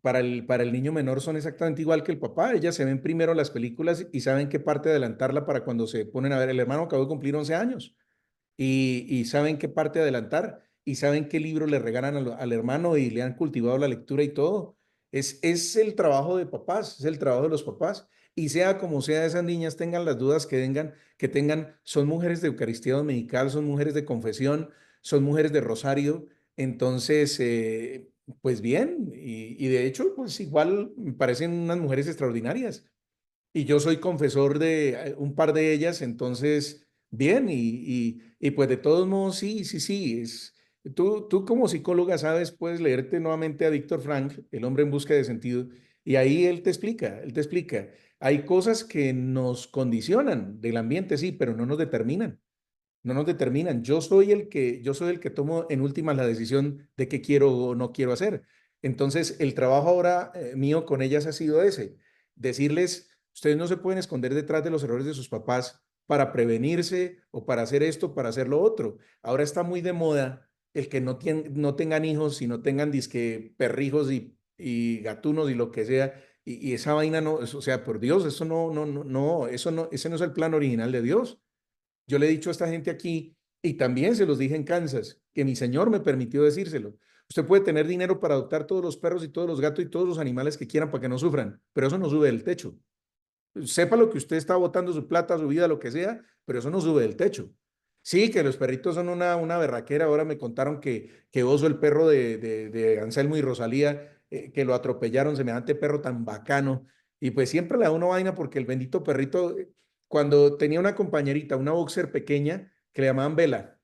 para el niño menor son exactamente igual que el papá. Ellas se ven primero las películas y saben qué parte adelantarla para cuando se ponen a ver. El hermano acabó de cumplir 11 años y saben qué parte adelantar y saben qué libro le regalan al hermano y le han cultivado la lectura y todo. Es el trabajo de papás, es el trabajo de los papás. Y sea como sea, esas niñas tengan las dudas que tengan, son mujeres de Eucaristía Dominical, son mujeres de confesión, son mujeres de rosario. Entonces, pues bien, y de hecho, pues igual me parecen unas mujeres extraordinarias. Y yo soy confesor de un par de ellas, entonces, bien, y pues de todos modos, sí, sí, sí, tú como psicóloga sabes, puedes leerte nuevamente a Víctor Frank, El hombre en busca de sentido, y ahí él te explica, hay cosas que nos condicionan del ambiente, sí, pero no nos determinan, no nos determinan. Yo soy el que tomo en últimas la decisión de qué quiero o no quiero hacer. Entonces, el trabajo ahora mío con ellas ha sido ese, decirles, ustedes no se pueden esconder detrás de los errores de sus papás para prevenirse o para hacer esto, para hacer lo otro. Ahora está muy de moda el que no tengan hijos y no tengan disque perrijos y gatunos y lo que sea. Y esa vaina no, o sea, por Dios, eso no, ese no es el plan original de Dios. Yo le he dicho a esta gente aquí, y también se los dije en Kansas, que mi señor me permitió decírselo. Usted puede tener dinero para adoptar todos los perros y todos los gatos y todos los animales que quieran para que no sufran, pero eso no sube del techo. Sepa lo que usted está botando su plata, su vida, lo que sea, pero eso no sube del techo. Sí, que los perritos son una berraquera. Ahora me contaron que Oso, el perro de Anselmo y Rosalía, que lo atropellaron, semejante perro tan bacano. Y pues siempre le da una vaina porque el bendito perrito, cuando tenía una compañerita, una boxer pequeña, que le llamaban Vela,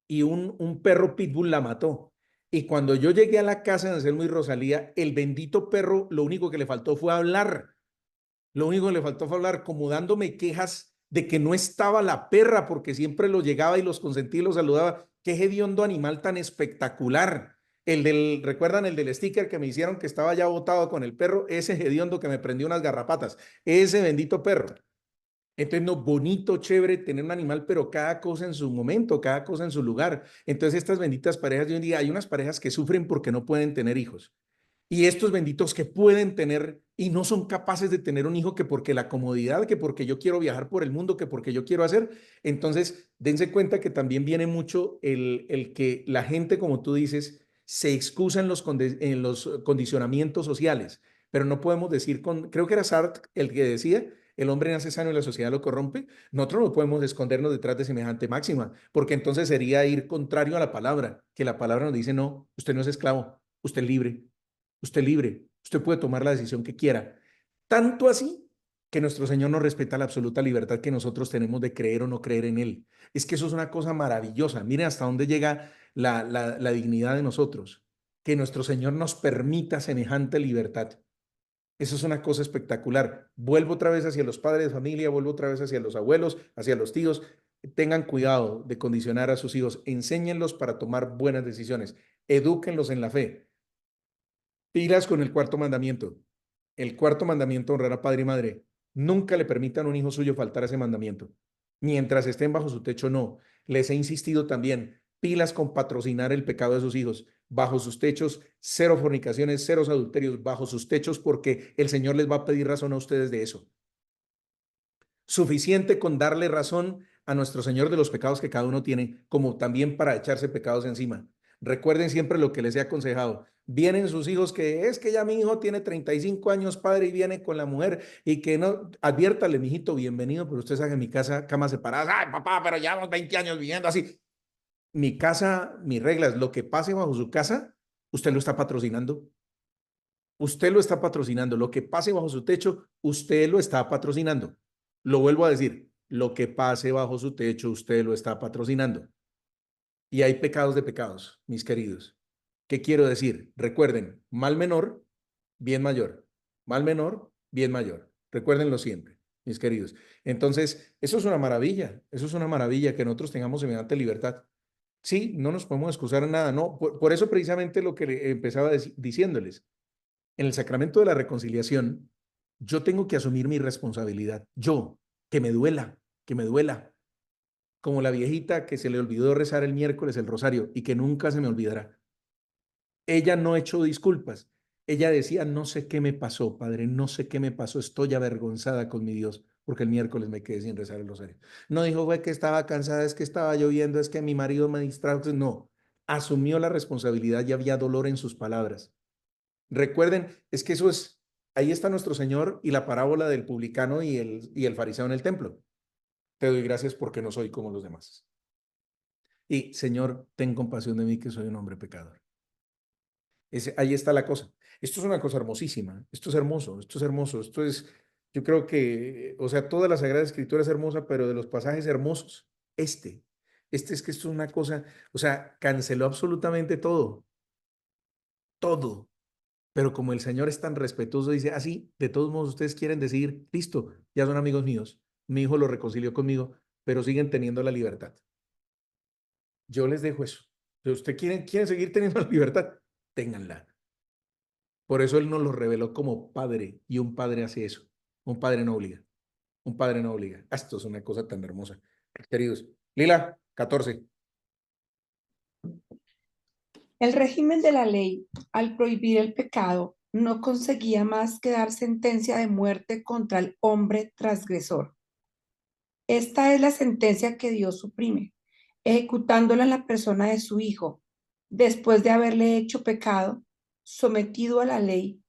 y un perro pitbull la mató. Y cuando yo llegué a la casa de Anselmo y Rosalía, el bendito perro, lo único que le faltó fue hablar. Lo único que le faltó fue hablar, como dándome quejas de que no estaba la perra, porque siempre los llegaba y los consentía y los saludaba. Qué hediondo animal tan espectacular. ¿Recuerdan el del sticker que me hicieron que estaba ya botado con el perro? Ese hediondo que me prendió unas garrapatas. Ese bendito perro. Entonces, no, bonito, chévere tener un animal, pero cada cosa en su momento, cada cosa en su lugar. Entonces, estas benditas parejas de hoy en día, hay unas parejas que sufren porque no pueden tener hijos. Y estos benditos que pueden tener y no son capaces de tener un hijo que porque la comodidad, que porque yo quiero viajar por el mundo, que porque yo quiero hacer. Entonces, dense cuenta que también viene mucho el que la gente, como tú dices, se excusa en los condicionamientos sociales, pero no podemos decir, creo que era Sartre el que decía, el hombre nace sano y la sociedad lo corrompe. Nosotros no podemos escondernos detrás de semejante máxima, porque entonces sería ir contrario a la palabra, que la palabra nos dice, no, usted no es esclavo, usted es libre, usted puede tomar la decisión que quiera. Tanto así que nuestro Señor nos respeta la absoluta libertad que nosotros tenemos de creer o no creer en Él. Es que eso es una cosa maravillosa. Miren hasta dónde llega la dignidad de nosotros, que nuestro Señor nos permita semejante libertad. Eso es una cosa espectacular. Vuelvo otra vez hacia los padres de familia, vuelvo otra vez hacia los abuelos, hacia los tíos. Tengan cuidado de condicionar a sus hijos, enséñenlos para tomar buenas decisiones, edúquenlos en la fe. Pilas con el cuarto mandamiento. El cuarto mandamiento, honrar a padre y madre. Nunca le permitan a un hijo suyo faltar a ese mandamiento. Mientras estén bajo su techo, no. Les he insistido también, pilas con patrocinar el pecado de sus hijos. Bajo sus techos, cero fornicaciones, cero adulterios, bajo sus techos, porque el Señor les va a pedir razón a ustedes de eso. Suficiente con darle razón a nuestro Señor de los pecados que cada uno tiene, como también para echarse pecados encima. Recuerden siempre lo que les he aconsejado. Vienen sus hijos que es que ya mi hijo tiene 35 años, padre, y viene con la mujer y que no, adviértale, mijito, bienvenido, pero usted sabe que en mi casa, camas separadas. Ay, papá, pero llevamos 20 años viviendo así. Mi casa, mis reglas, lo que pase bajo su casa, usted lo está patrocinando. Usted lo está patrocinando. Lo que pase bajo su techo, usted lo está patrocinando. Lo vuelvo a decir, lo que pase bajo su techo, usted lo está patrocinando. Y hay pecados de pecados, mis queridos. ¿Qué quiero decir? Recuerden, mal menor, bien mayor. Mal menor, bien mayor. Recuérdenlo siempre, mis queridos. Entonces, eso es una maravilla. Eso es una maravilla que nosotros tengamos semejante libertad. Sí, no nos podemos excusar en nada, no. Por eso precisamente lo que empezaba diciéndoles. En el sacramento de la reconciliación, yo tengo que asumir mi responsabilidad. Yo, que me duela, que me duela. Como la viejita que se le olvidó rezar el miércoles el rosario y que nunca se me olvidará. Ella no echó disculpas. Ella decía, no sé qué me pasó, padre, no sé qué me pasó, estoy avergonzada con mi Dios porque el miércoles me quedé sin rezar el rosario. No dijo, fue que estaba cansada, es que estaba lloviendo, es que mi marido me distrajo. No, asumió la responsabilidad y había dolor en sus palabras. Recuerden, es que eso es, ahí está nuestro Señor y la parábola del publicano y el fariseo en el templo. Te doy gracias porque no soy como los demás. Y Señor, ten compasión de mí que soy un hombre pecador. Ahí está la cosa. Esto es una cosa hermosísima. Esto es hermoso, esto es hermoso. Esto es, yo creo que, o sea, toda la Sagrada Escritura es hermosa, pero de los pasajes hermosos, este es que esto es una cosa, o sea, canceló absolutamente todo, todo. Pero como el Señor es tan respetuoso, dice, así, de todos modos ustedes quieren decir, listo, ya son amigos míos, mi hijo lo reconcilió conmigo, pero siguen teniendo la libertad. Yo les dejo eso. Si ustedes quieren seguir teniendo la libertad, ténganla. Por eso Él nos lo reveló como padre, y un padre hace eso. Un padre no obliga. Un padre no obliga. Esto es una cosa tan hermosa. Queridos. Lila, 14. El régimen de la ley, al prohibir el pecado, no conseguía más que dar sentencia de muerte contra el hombre transgresor. Esta es la sentencia que Dios suprime, ejecutándola en la persona de su Hijo, después de haberle hecho pecado, sometido a la ley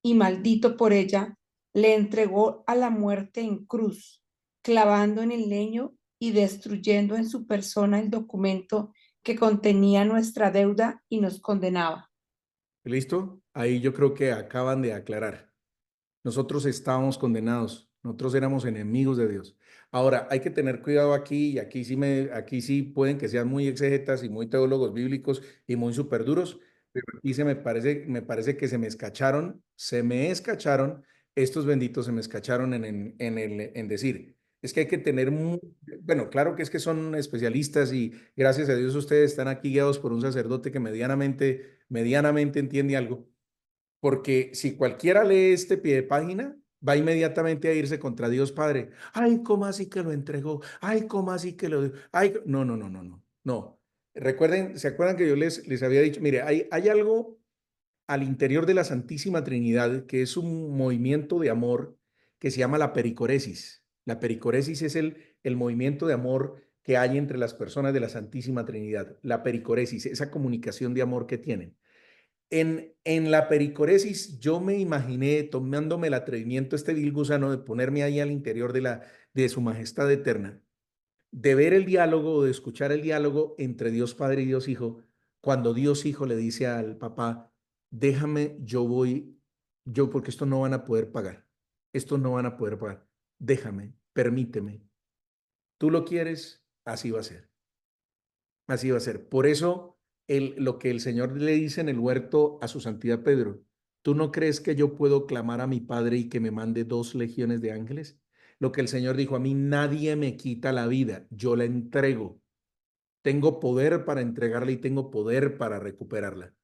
y maldito por ella, le entregó a la muerte en cruz, clavando en el leño y destruyendo en su persona el documento que contenía nuestra deuda y nos condenaba. ¿Listo? Ahí yo creo que acaban de aclarar. Nosotros estábamos condenados, nosotros éramos enemigos de Dios. Ahora, hay que tener cuidado aquí, y aquí sí pueden que sean muy exégetas y muy teólogos bíblicos y muy súper duros, pero aquí me parece que se me escacharon, estos benditos se me escacharon en decir. Es que hay que tener, bueno, claro que es que son especialistas y gracias a Dios ustedes están aquí guiados por un sacerdote que medianamente entiende algo. Porque si cualquiera lee este pie de página, va inmediatamente a irse contra Dios Padre. Ay, ¿cómo así que lo entregó? Ay, ¿cómo así que lo... Ay, no, no, no, no, no, no. Recuerden, ¿se acuerdan que yo les había dicho? Mire, hay algo al interior de la Santísima Trinidad que es un movimiento de amor que se llama la pericoresis. La pericoresis es el movimiento de amor que hay entre las personas de la Santísima Trinidad. La pericoresis, esa comunicación de amor que tienen. En la pericoresis yo me imaginé tomándome el atrevimiento, este vil gusano, de ponerme ahí al interior de su majestad eterna, de ver el diálogo, de escuchar el diálogo entre Dios Padre y Dios Hijo, cuando Dios Hijo le dice al papá, déjame, yo voy, yo porque esto no van a poder pagar, esto no van a poder pagar, déjame, permíteme, tú lo quieres, así va a ser, así va a ser. Por eso lo que el Señor le dice en el huerto a su santidad Pedro, ¿tú no crees que yo puedo clamar a mi Padre y que me mande 2 legiones de ángeles? Lo que el Señor dijo, a mí nadie me quita la vida, yo la entrego. Tengo poder para entregarla y tengo poder para recuperarla.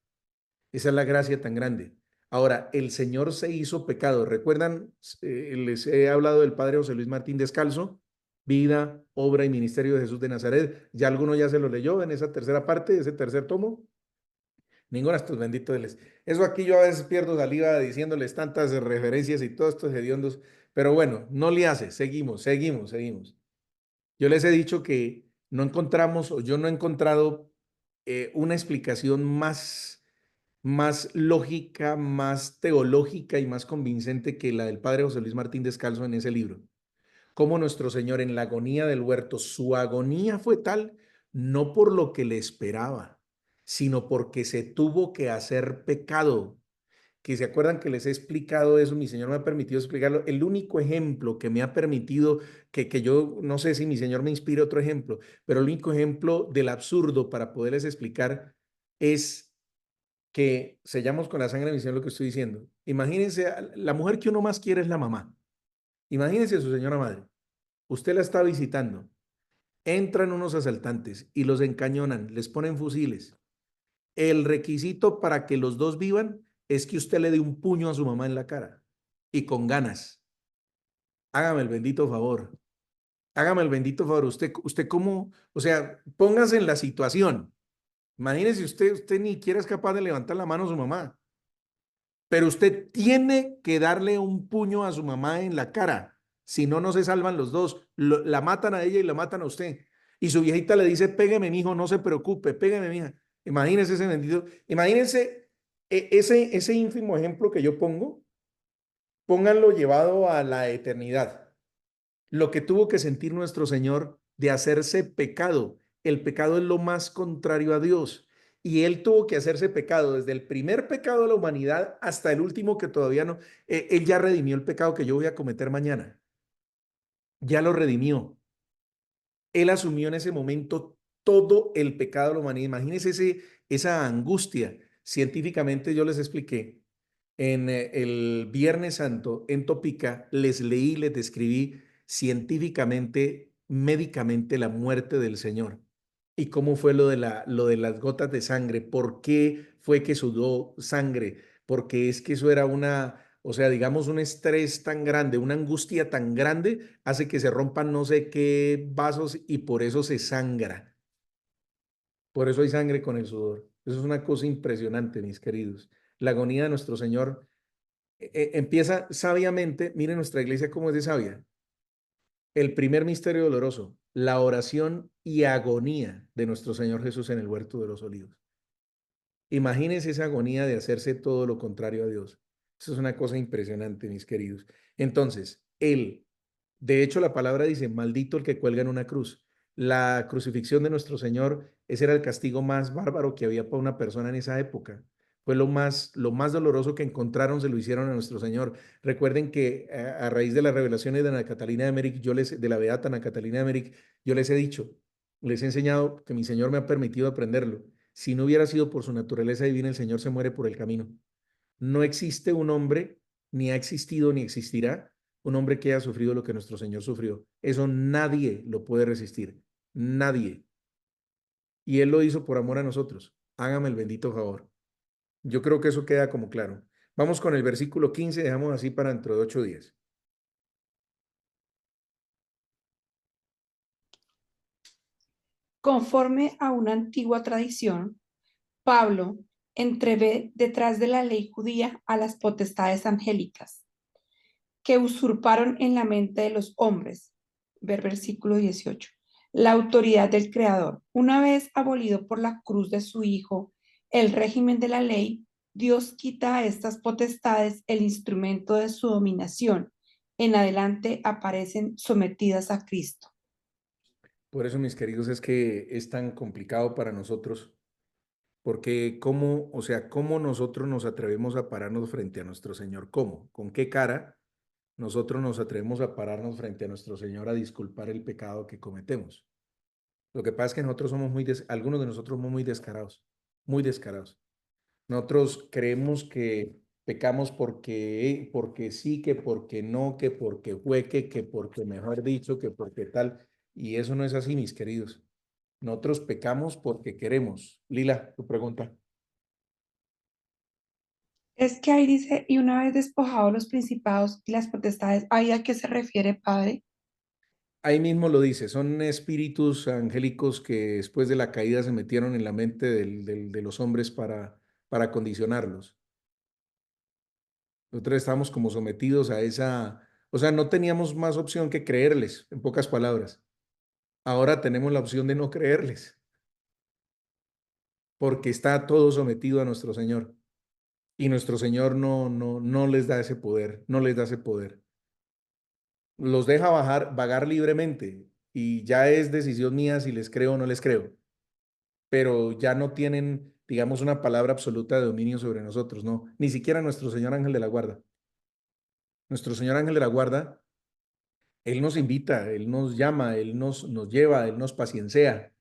Esa es la gracia tan grande. Ahora, el Señor se hizo pecado. ¿Recuerdan? Les he hablado del Padre José Luis Martín Descalzo, vida, obra y ministerio de Jesús de Nazaret. Ya alguno ya se lo leyó en esa tercera parte, ese tercer tomo. Ninguno de estos benditos les. Eso aquí yo a veces pierdo saliva diciéndoles tantas referencias y todos estos hediondos. Pero bueno, no le hace. Seguimos. Yo les he dicho que no encontramos, o yo no he encontrado una explicación más lógica, más teológica y más convincente que la del padre José Luis Martín Descalzo en ese libro. Cómo nuestro Señor en la agonía del huerto, su agonía fue tal, no por lo que le esperaba, sino porque se tuvo que hacer pecado. Que se acuerdan que les he explicado eso, mi Señor me ha permitido explicarlo. El único ejemplo que me ha permitido, que yo no sé si mi Señor me inspira otro ejemplo, pero el único ejemplo del absurdo para poderles explicar es que sellamos con la sangre de mi Señor lo que estoy diciendo. Imagínense, la mujer que uno más quiere es la mamá. Imagínense a su señora madre. Usted la está visitando. Entran unos asaltantes y los encañonan, les ponen fusiles. El requisito para que los dos vivan es que usted le dé un puño a su mamá en la cara y con ganas. Hágame el bendito favor. Hágame el bendito favor. Usted cómo, o sea, póngase en la situación. Imagínese usted ni siquiera es capaz de levantar la mano a su mamá, pero usted tiene que darle un puño a su mamá en la cara. Si no, no se salvan los dos. La matan a ella y la matan a usted. Y su viejita le dice, pégame, mijo, no se preocupe, pégame, mija. Imagínese ese bendito, imagínense ese ínfimo ejemplo que yo pongo, pónganlo llevado a la eternidad. Lo que tuvo que sentir nuestro Señor de hacerse pecado. El pecado es lo más contrario a Dios. Y Él tuvo que hacerse pecado desde el primer pecado de la humanidad hasta el último que todavía no. Él ya redimió el pecado que yo voy a cometer mañana. Ya lo redimió. Él asumió en ese momento todo el pecado de la humanidad. Imagínense esa angustia. Científicamente yo les expliqué en el Viernes Santo en Topica, les leí, les describí científicamente, médicamente la muerte del Señor y cómo fue lo de las gotas de sangre, por qué fue que sudó sangre, porque es que eso era o sea, digamos, un estrés tan grande, una angustia tan grande, hace que se rompan no sé qué vasos y por eso se sangra. Por eso hay sangre con el sudor. Eso es una cosa impresionante, mis queridos. La agonía de nuestro Señor empieza sabiamente. Miren nuestra iglesia cómo es de sabia. El primer misterio doloroso, la oración y agonía de nuestro Señor Jesús en el huerto de los olivos. Imagínense esa agonía de hacerse todo lo contrario a Dios. Eso es una cosa impresionante, mis queridos. Entonces, de hecho, la palabra dice, maldito el que cuelga en una cruz. La crucifixión de nuestro Señor, ese era el castigo más bárbaro que había para una persona en esa época. Fue lo más doloroso que encontraron, se lo hicieron a nuestro Señor. Recuerden que a raíz de las revelaciones de Ana Catalina de Emmerich, de la beata Ana Catalina de Emmerich, yo les he dicho, les he enseñado que mi Señor me ha permitido aprenderlo. Si no hubiera sido por su naturaleza divina, el Señor se muere por el camino. No existe un hombre, ni ha existido ni existirá, un hombre que haya sufrido lo que nuestro Señor sufrió. Eso nadie lo puede resistir. Nadie. Y Él lo hizo por amor a nosotros. Hágame el bendito favor. Yo creo que eso queda como claro. Vamos con el versículo 15, dejamos así para dentro de 8 días. Conforme a una antigua tradición, Pablo entrevé detrás de la ley judía a las potestades angélicas, que usurparon en la mente de los hombres. Ver versículo 18. La autoridad del Creador, una vez abolido por la cruz de su Hijo el régimen de la ley, Dios quita a estas potestades el instrumento de su dominación. En adelante aparecen sometidas a Cristo. Por eso, mis queridos, es que es tan complicado para nosotros, porque cómo, o sea, cómo nosotros nos atrevemos a pararnos frente a nuestro Señor, ¿cómo? ¿Con qué cara nosotros nos atrevemos a pararnos frente a nuestro Señor a disculpar el pecado que cometemos? Lo que pasa es que nosotros somos algunos de nosotros somos muy descarados, muy descarados. Nosotros creemos que pecamos porque sí, que porque no, que porque fue, que porque mejor dicho, que porque tal. Y eso no es así, mis queridos. Nosotros pecamos porque queremos. Lila, tu pregunta. Es que ahí dice, y una vez despojados los principados y las potestades, ¿ahí a qué se refiere, Padre? Ahí mismo lo dice, son espíritus angélicos que después de la caída se metieron en la mente de los hombres para condicionarlos. Nosotros estábamos como sometidos a esa, o sea, no teníamos más opción que creerles, en pocas palabras. Ahora tenemos la opción de no creerles, porque está todo sometido a nuestro Señor. Y nuestro Señor no les da ese poder, no les da ese poder. Los deja vagar libremente y ya es decisión mía si les creo o no les creo. Pero ya no tienen, digamos, una palabra absoluta de dominio sobre nosotros, no. Ni siquiera nuestro Señor Ángel de la Guarda. Nuestro Señor Ángel de la Guarda, Él nos invita, Él nos llama, Él nos lleva, Él nos paciencia.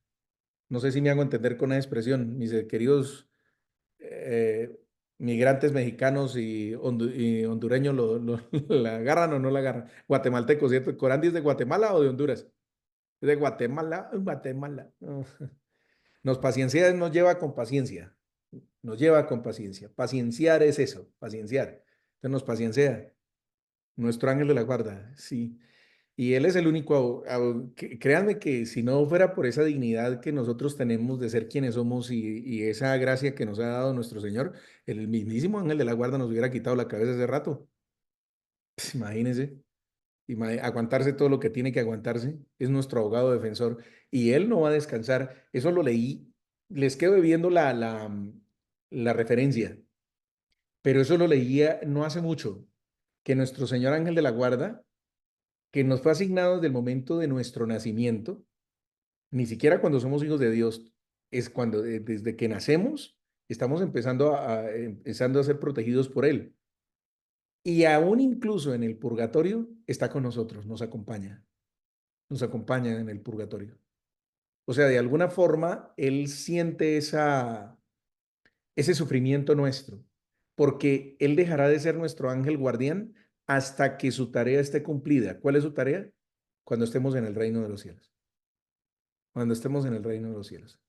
No sé si me hago entender con esa expresión, mis queridos eh, migrantes mexicanos y hondureños la agarran o no la agarran. Guatemaltecos, ¿cierto? ¿Corandi es de Guatemala o de Honduras? Es de Guatemala, Guatemala. No. Nos paciencia nos lleva con paciencia. Nos lleva con paciencia. Pacienciar es eso, pacienciar. Entonces nos paciencia. Nuestro ángel de la guarda, sí. Y él es el único, créanme que si no fuera por esa dignidad que nosotros tenemos de ser quienes somos y esa gracia que nos ha dado nuestro Señor, el mismísimo ángel de la guarda nos hubiera quitado la cabeza hace rato. Pues, imagínense, aguantarse todo lo que tiene que aguantarse, es nuestro abogado defensor y él no va a descansar. Eso lo leí, les quedo viendo la referencia, pero eso lo leía no hace mucho, que nuestro Señor ángel de la guarda que nos fue asignado desde el momento de nuestro nacimiento, ni siquiera cuando somos hijos de Dios, es cuando desde que nacemos estamos empezando a ser protegidos por Él. Y aún incluso en el purgatorio está con nosotros, nos acompaña en el purgatorio. O sea, de alguna forma, Él siente ese sufrimiento nuestro, porque Él dejará de ser nuestro ángel guardián hasta que su tarea esté cumplida. ¿Cuál es su tarea? Cuando estemos en el reino de los cielos. Cuando estemos en el reino de los cielos.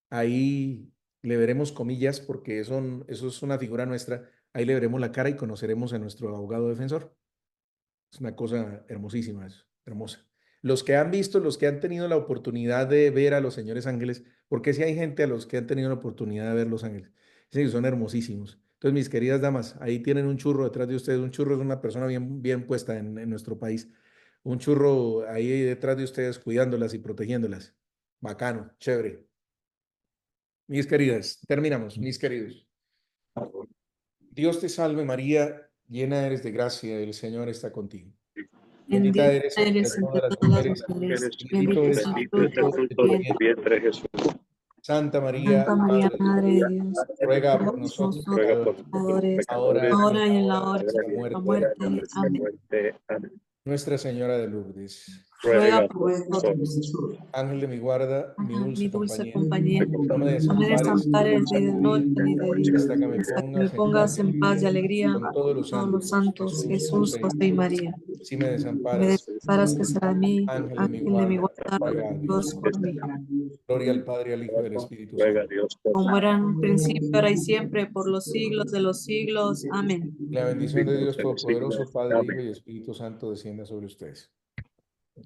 Ahí le veremos comillas, porque eso es una figura nuestra. Ahí le veremos la cara y conoceremos a nuestro abogado defensor. Es una cosa hermosísima, es hermosa. Los que han visto, los que han tenido la oportunidad de ver a los señores ángeles, porque si hay gente a los que han tenido la oportunidad de ver los ángeles, sí, son hermosísimos. Entonces, mis queridas damas, ahí tienen un churro detrás de ustedes. Un churro es una persona bien puesta en nuestro país. Un churro ahí detrás de ustedes cuidándolas y protegiéndolas. Bacano, chévere. Mis queridas, terminamos, mis queridos. Dios te salve María, llena eres de gracia, el Señor está contigo. Bendita eres entre todas las mujeres, bendito es el fruto de tu vientre, Jesús. Santa María, Santa María, Madre de Dios, Madre de Dios, ruega por nosotros pecadores, ahora y en la hora de de nuestra la muerte. muerte. Amén. Nuestra Señora de Lourdes, Ruega por Ruega por nosotros. nosotros. ángel de mi guarda, mi Ajá, mi dulce dulce compañía, compañía, no me no me desampares desampares ni de noche ni de día, hasta que me hasta que me pongas pongas en paz y alegría con todos los todos los santos, santos, Jesús, Jesús, José, José y María. si me Me desamparas, desamparas que será de mí, ángel de mi ángel de mi guarda, guarda, ruega a Dios Dios. por mí. Gloria al Padre, al Hijo y al Espíritu Santo. Como era en un principio, ahora y siempre, por los siglos de los siglos. Amén. La bendición de Dios Todopoderoso, Padre, Hijo y Espíritu Santo, descienda sobre ustedes.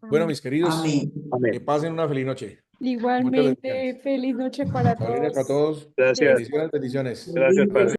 Bueno, mis queridos, Amén. que pasen una feliz noche. Muchas Igualmente, bendiciones. feliz noche para Saludos para todos. todos. Gracias. Bendiciones, bendiciones. Gracias, Padre.